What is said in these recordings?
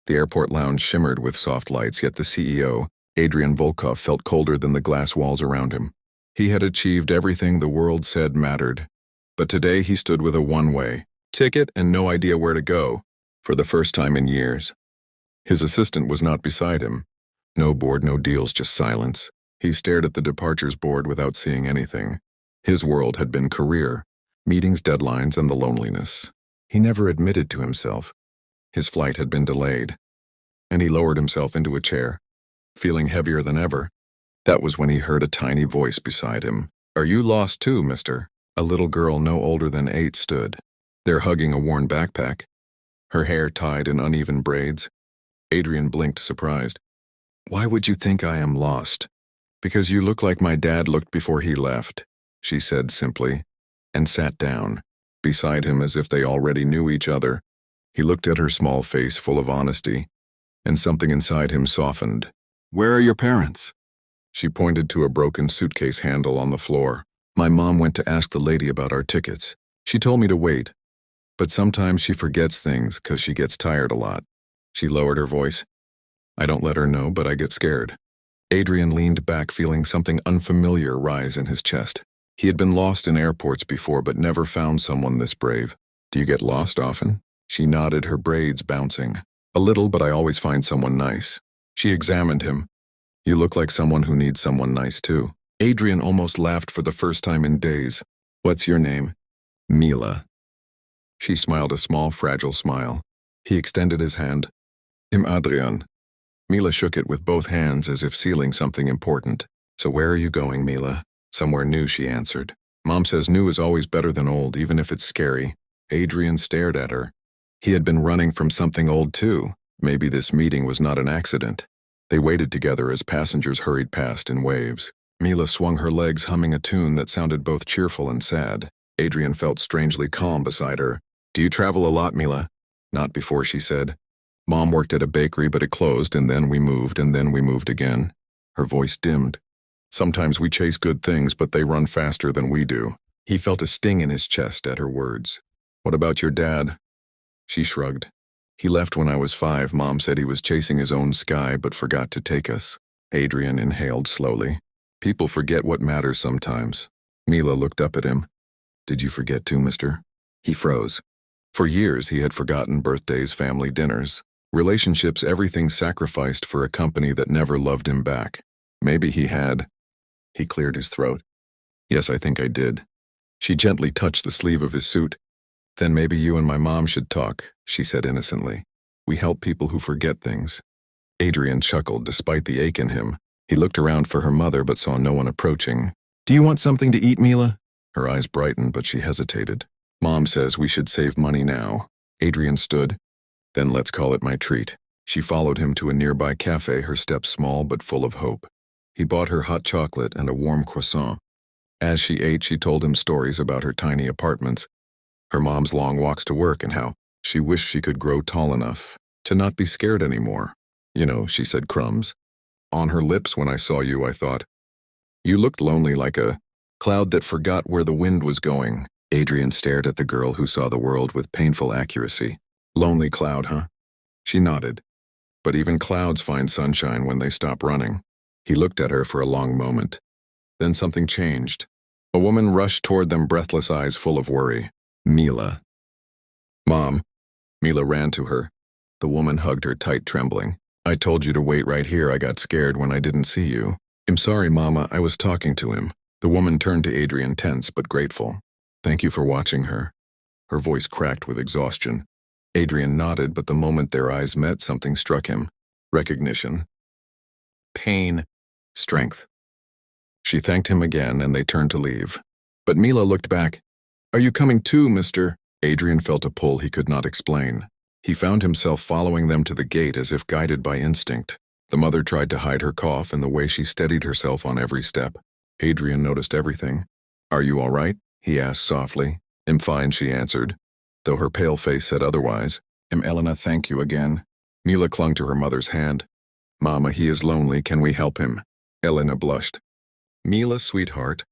The airport lounge shimmered with soft lights, yet the CEO, Adrian Volkov, felt colder than the glass walls around him. He had achieved everything the world said mattered. But today he stood with a one-way ticket and no idea where to go, for the first time in years. His assistant was not beside him. No board, no deals, just silence. He stared at the departures board without seeing anything. His world had been career, meetings, deadlines, and the loneliness. He never admitted to himself. His flight had been delayed, and he lowered himself into a chair, feeling heavier than ever. That was when he heard a tiny voice beside him. "Are you lost too, mister?" A little girl no older than 8 stood, there hugging a worn backpack, her hair tied in uneven braids. Adrian blinked, surprised. "Why would you think I am lost?" "Because you look like my dad looked before he left," she said simply, and sat down beside him as if they already knew each other. He looked at her small face full of honesty, and something inside him softened. "Where are your parents?" She pointed to a broken suitcase handle on the floor. "My mom went to ask the lady about our tickets. She told me to wait. But sometimes she forgets things 'cause she gets tired a lot." She lowered her voice. "I don't let her know, but I get scared." Adrian leaned back, feeling something unfamiliar rise in his chest. He had been lost in airports before, but never found someone this brave. "Do you get lost often?" She nodded, her braids bouncing. "A little, but I always find someone nice." She examined him. "You look like someone who needs someone nice too." Adrian almost laughed for the first time in days. "What's your name?" "Mila." She smiled a small, fragile smile. He extended his hand. "I'm Adrian." Mila shook it with both hands as if sealing something important. "So where are you going, Mila?" "Somewhere new," she answered. "Mom says new is always better than old, even if it's scary." Adrian stared at her. He had been running from something old too. Maybe this meeting was not an accident. They waited together as passengers hurried past in waves. Mila swung her legs, humming a tune that sounded both cheerful and sad. Adrian felt strangely calm beside her. "Do you travel a lot, Mila?" "Not before," she said. "Mom worked at a bakery, but it closed, and then we moved again." Her voice dimmed. "Sometimes we chase good things, but they run faster than we do." He felt a sting in his chest at her words. "What about your dad?" She shrugged. "He left when I was 5. Mom said he was chasing his own sky, but forgot to take us." Adrian inhaled slowly. "People forget what matters sometimes." Mila looked up at him. "Did you forget too, mister?" He froze. For years he had forgotten birthdays, family dinners, relationships, everything sacrificed for a company that never loved him back. Maybe he had. He cleared his throat. "Yes, I think I did." She gently touched the sleeve of his suit. "Then maybe you and my mom should talk," she said innocently. "We help people who forget things." Adrian chuckled despite the ache in him. He looked around for her mother but saw no one approaching. "Do you want something to eat, Mila?" Her eyes brightened, but she hesitated. "Mom says we should save money now." Adrian stood. "Then let's call it my treat." She followed him to a nearby cafe, her steps small but full of hope. He bought her hot chocolate and a warm croissant. As she ate, she told him stories about her tiny apartments, her mom's long walks to work, and how she wished she could grow tall enough to not be scared anymore. "You know," she said, crumbs on her lips, "when I saw you, I thought you looked lonely, like a cloud that forgot where the wind was going." Adrian stared at the girl who saw the world with painful accuracy. "Lonely cloud, huh?" She nodded. "But even clouds find sunshine when they stop running." He looked at her for a long moment. Then something changed. A woman rushed toward them, breathless eyes full of worry. "Mila." "Mom." Mila ran to her. The woman hugged her tight, trembling. "I told you to wait right here. I got scared when I didn't see you." "I'm sorry, Mama. I was talking to him." The woman turned to Adrian, tense but grateful. "Thank you for watching her." Her voice cracked with exhaustion. Adrian nodded, but the moment their eyes met, something struck him. Recognition. Pain. Strength. She thanked him again, and they turned to leave. But Mila looked back. "Are you coming too, mister?" Adrian felt a pull he could not explain. He found himself following them to the gate as if guided by instinct. The mother tried to hide her cough and the way she steadied herself on every step. Adrian noticed everything. "Are you all right?" he asked softly. "I'm fine," she answered, though her pale face said otherwise. "I'm Elena, thank you again." Mila clung to her mother's hand. "Mama, he is lonely. Can we help him?" Elena blushed. "Mila, sweetheart."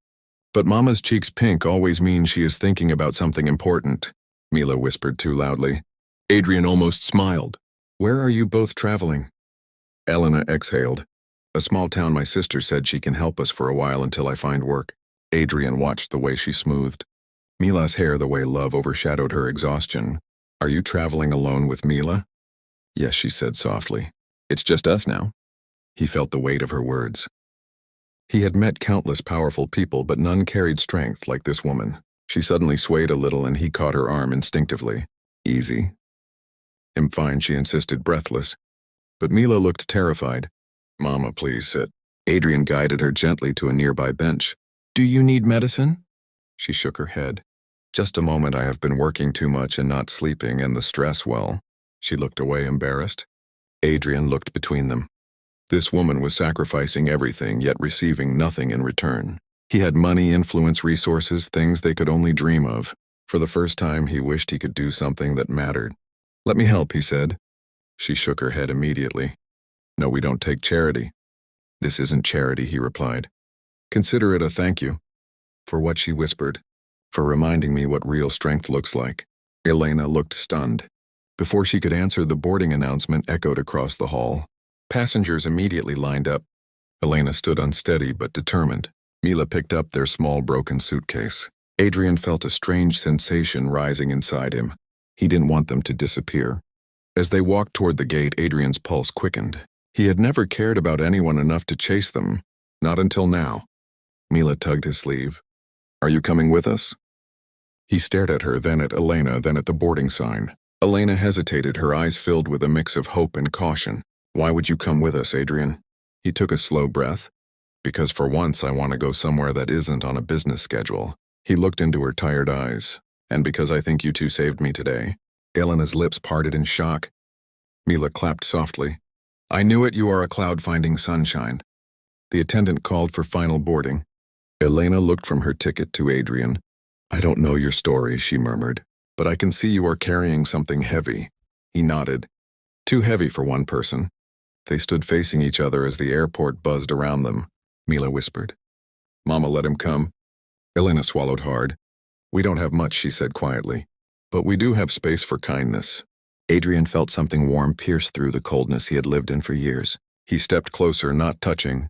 "But Mama's cheeks pink always means she is thinking about something important," Mila whispered too loudly. Adrian almost smiled. Where are you both traveling? Elena exhaled. A small town my sister said she can help us for a while until I find work. Adrian watched the way she smoothed Mila's hair the way love overshadowed her exhaustion. Are you traveling alone with Mila? Yes, she said softly. It's just us now. He felt the weight of her words. He had met countless powerful people, but none carried strength like this woman. She suddenly swayed a little and he caught her arm instinctively. Easy. I'm fine, she insisted, breathless. But Mila looked terrified. Mama, please sit. Adrian guided her gently to a nearby bench. Do you need medicine? She shook her head. Just a moment, I have been working too much and not sleeping, and the stress, well. She looked away, embarrassed. Adrian looked between them. This woman was sacrificing everything, yet receiving nothing in return. He had money, influence, resources, things they could only dream of. For the first time, he wished he could do something that mattered. Let me help, he said. She shook her head immediately. No, we don't take charity. This isn't charity, he replied. Consider it a thank you. For what, she whispered. For reminding me what real strength looks like. Elena looked stunned. Before she could answer, the boarding announcement echoed across the hall. Passengers immediately lined up. Elena stood unsteady but determined. Mila picked up their small broken suitcase. Adrian felt a strange sensation rising inside him. He didn't want them to disappear. As they walked toward the gate, Adrian's pulse quickened. He had never cared about anyone enough to chase them. Not until now. Mila tugged his sleeve. Are you coming with us? He stared at her, then at Elena, then at the boarding sign. Elena hesitated, her eyes filled with a mix of hope and caution. Why would you come with us, Adrian? He took a slow breath. Because for once I want to go somewhere that isn't on a business schedule. He looked into her tired eyes. And because I think you two saved me today. Elena's lips parted in shock. Mila clapped softly. I knew it, you are a cloud-finding sunshine. The attendant called for final boarding. Elena looked from her ticket to Adrian. I don't know your story, she murmured, but I can see you are carrying something heavy. He nodded. Too heavy for one person. They stood facing each other as the airport buzzed around them. Mila whispered. Mama, let him come. Elena swallowed hard. We don't have much, she said quietly, but we do have space for kindness. Adrian felt something warm pierce through the coldness he had lived in for years. He stepped closer, not touching,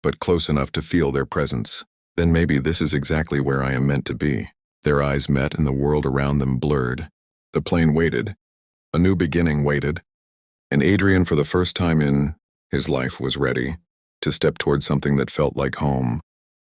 but close enough to feel their presence. Then maybe this is exactly where I am meant to be. Their eyes met and the world around them blurred. The plane waited. A new beginning waited. And Adrian, for the first time in his life, was ready to step toward something that felt like home.